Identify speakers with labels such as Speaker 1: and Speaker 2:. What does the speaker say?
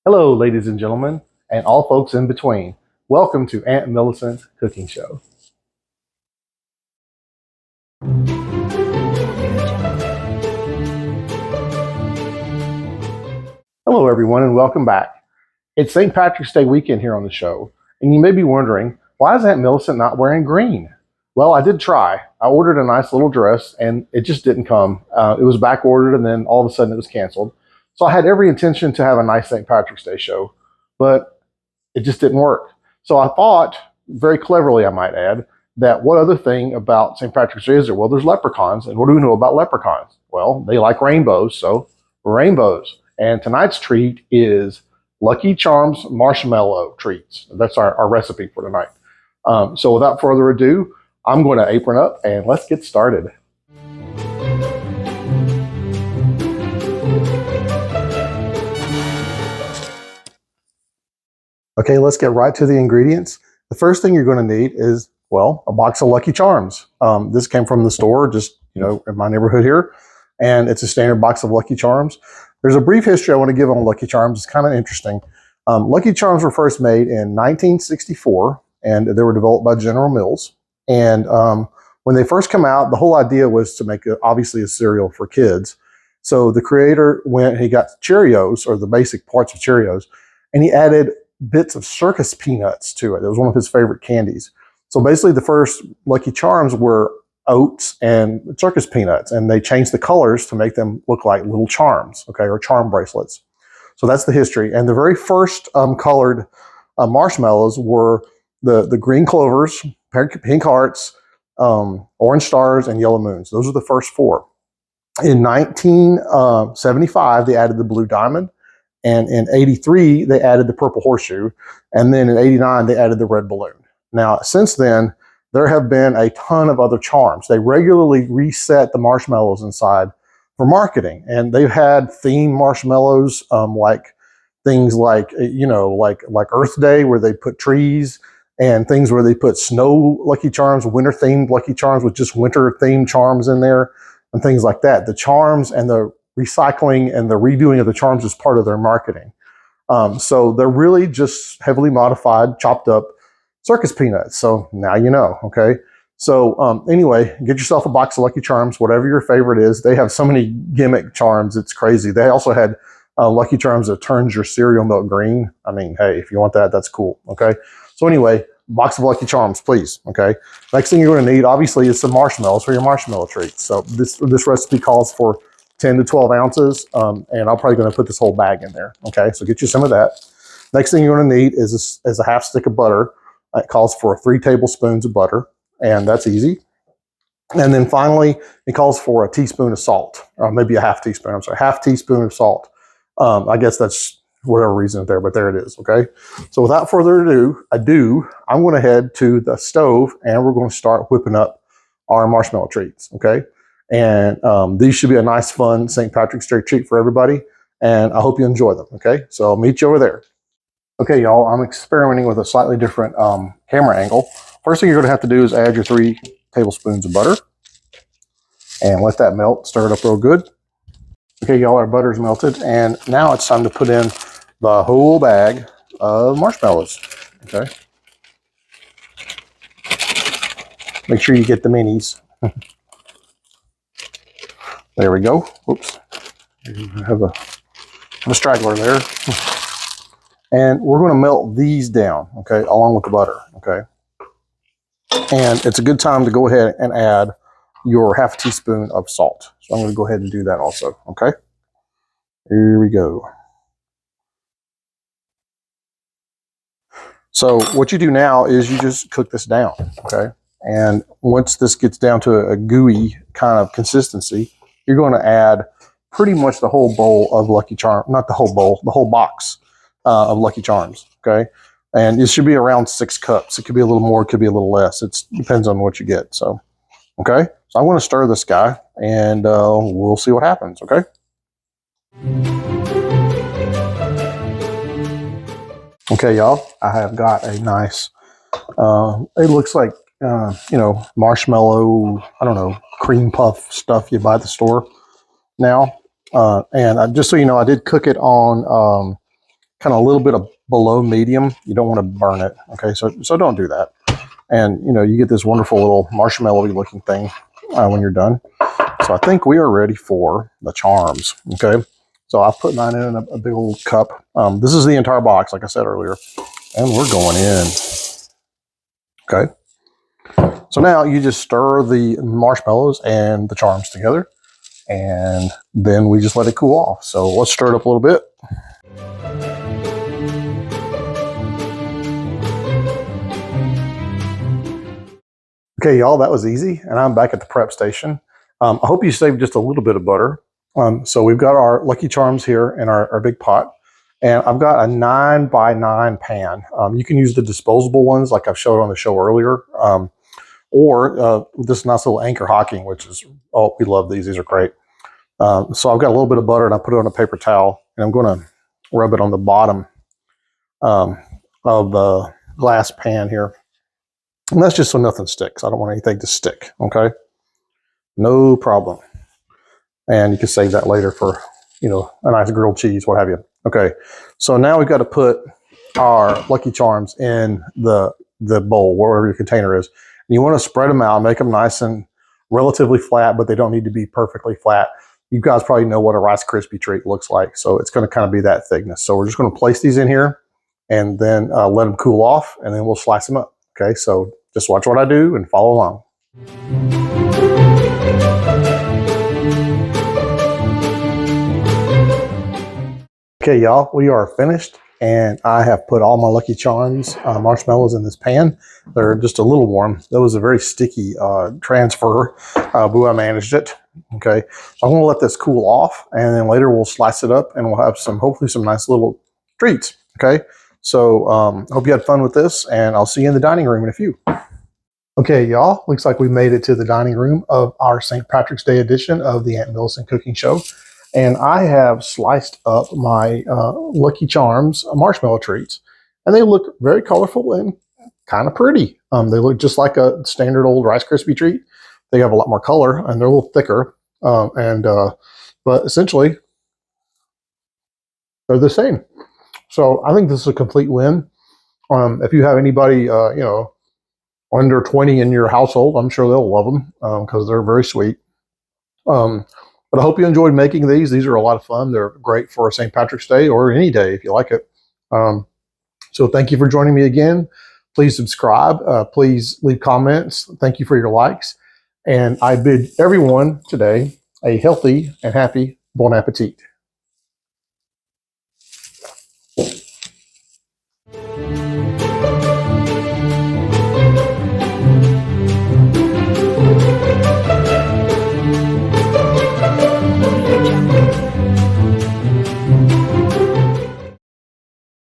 Speaker 1: Hello, ladies and gentlemen, and all folks in between. Welcome to Aunt Millicent's cooking show. Hello, everyone, and welcome back. It's St. Patrick's Day weekend here on the show, and you may be wondering, why is Aunt Millicent not wearing green? Well, I did try. I ordered a nice little dress, and it just didn't come. It was back ordered, and then all of a sudden it was canceled. So I had every intention to have a nice St. Patrick's Day show, but it just didn't work. So I thought, very cleverly I might add, that what other thing about St. Patrick's Day is there? Well, there's leprechauns, and what do we know about leprechauns? Well, they like rainbows, so rainbows. And tonight's treat is Lucky Charms Marshmallow Treats. That's our recipe for tonight. So without further ado, I'm going to apron up and let's get started. Okay, let's get right to the ingredients. The first thing you're going to need is, well, a box of Lucky Charms. This came from the store just, in my neighborhood here, and it's a standard box of Lucky Charms. There's a brief history I want to give on Lucky Charms. It's kind of interesting. Lucky Charms were first made in 1964, and they were developed by General Mills. And when they first come out, the whole idea was to make, obviously, a cereal for kids. So the creator he got Cheerios, or the basic parts of Cheerios, and he added bits of circus peanuts to it. It was one of his favorite candies. So basically the first Lucky Charms were oats and circus peanuts, and they changed the colors to make them look like little charms, okay, or charm bracelets. So that's the history. And the very first colored marshmallows were the green clovers, pink hearts, orange stars, and yellow moons. Those are the first four. In 1975, they added the blue diamond. And in 83, they added the purple horseshoe. And then in 89, they added the red balloon. Now, since then, there have been a ton of other charms. They regularly reset the marshmallows inside for marketing. And they've had themed marshmallows, like things like Earth Day, where they put trees, and things where they put snow Lucky Charms, winter-themed Lucky Charms with just winter-themed charms in there, and things like that. The charms and the recycling and the redoing of the charms is part of their marketing. So they're really just heavily modified, chopped up circus peanuts. So now you know, okay? So anyway, get yourself a box of Lucky Charms, whatever your favorite is. They have so many gimmick charms, it's crazy. They also had Lucky Charms that turns your cereal milk green. I mean, hey, if you want that, that's cool, okay? So anyway, box of Lucky Charms, please, okay? Next thing you're gonna need, obviously, is some marshmallows for your marshmallow treats. So this recipe calls for 10 to 12 ounces, and I'm probably going to put this whole bag in there. Okay, so get you some of that. Next thing you're going to need is a half stick of butter. It calls for 3 tablespoons of butter, and that's easy. And then finally, it calls for a teaspoon of salt, or maybe a half teaspoon. I'm sorry, half teaspoon of salt. I guess that's whatever reason there, but there it is. Okay, so without further ado, I'm going to head to the stove, and we're going to start whipping up our marshmallow treats. Okay. And these should be a nice, fun St. Patrick's Day treat for everybody. And I hope you enjoy them, okay? So I'll meet you over there. Okay, y'all, I'm experimenting with a slightly different camera angle. First thing you're going to have to do is add your 3 tablespoons of butter. And let that melt, stir it up real good. Okay, y'all, our butter's melted. And now it's time to put in the whole bag of marshmallows, okay? Make sure you get the minis. There we go. Oops. I have a straggler there. And we're going to melt these down, okay, along with the butter, okay? And it's a good time to go ahead and add your half teaspoon of salt. So I'm going to go ahead and do that also, okay? Here we go. So what you do now is you just cook this down, okay? And once this gets down to a gooey kind of consistency, you're going to add pretty much the whole bowl of Lucky Charms, not the whole bowl, the whole box of Lucky Charms, okay? And it should be around 6 cups. It could be a little more, it could be a little less. It depends on what you get, so, okay? So I'm going to stir this guy, and we'll see what happens, okay? Okay, y'all, I have got a nice, it looks like, marshmallow, I don't know, cream puff stuff you buy at the store now. And just so you know, I did cook it on kind of a little bit of below medium. You don't want to burn it. Okay, so don't do that. And you know, you get this wonderful little marshmallowy looking thing when you're done. So I think we are ready for the charms. Okay, so I put mine in a big old cup. This is the entire box, like I said earlier, and we're going in. Okay. So now you just stir the marshmallows and the charms together, and then we just let it cool off. So let's stir it up a little bit. Okay, y'all, that was easy, and I'm back at the prep station. I hope you saved just a little bit of butter. So we've got our Lucky Charms here in our big pot, and I've got a 9x9 pan. You can use the disposable ones like I've showed on the show earlier. Or this nice little Anchor Hocking, which is, oh, we love these. These are great. So I've got a little bit of butter, and I put it on a paper towel, and I'm going to rub it on the bottom of the glass pan here. And that's just so nothing sticks. I don't want anything to stick, okay? No problem. And you can save that later for, you know, a nice grilled cheese, what have you. Okay, so now we've got to put our Lucky Charms in the bowl, wherever your container is. And you want to spread them out, make them nice and relatively flat, but they don't need to be perfectly flat. You guys probably know what a Rice Krispie treat looks like, so it's going to kind of be that thickness. So we're just going to place these in here and then let them cool off, and then we'll slice them up. Okay, so just watch what I do and follow along. Okay, y'all, we are finished. And I have put all my Lucky Charms marshmallows in this pan. They're just a little warm. That was a very sticky transfer, but I managed it. Okay, so I'm going to let this cool off, and then later we'll slice it up, and we'll have hopefully some nice little treats. Okay, so hope you had fun with this, and I'll see you in the dining room in a few. Okay, y'all, looks like we made it to the dining room of our St. Patrick's Day edition of the Aunt Millicent Cooking Show. And I have sliced up my Lucky Charms marshmallow treats. And they look very colorful and kind of pretty. They look just like a standard old Rice Krispie treat. They have a lot more color, and they're a little thicker. But essentially, they're the same. So I think this is a complete win. If you have anybody, you know, under 20 in your household, I'm sure they'll love them because they're very sweet. But I hope you enjoyed making these. These are a lot of fun. They're great for St. Patrick's Day or any day if you like it. So thank you for joining me again. Please subscribe. Please leave comments. Thank you for your likes. And I bid everyone today a healthy and happy bon appetit.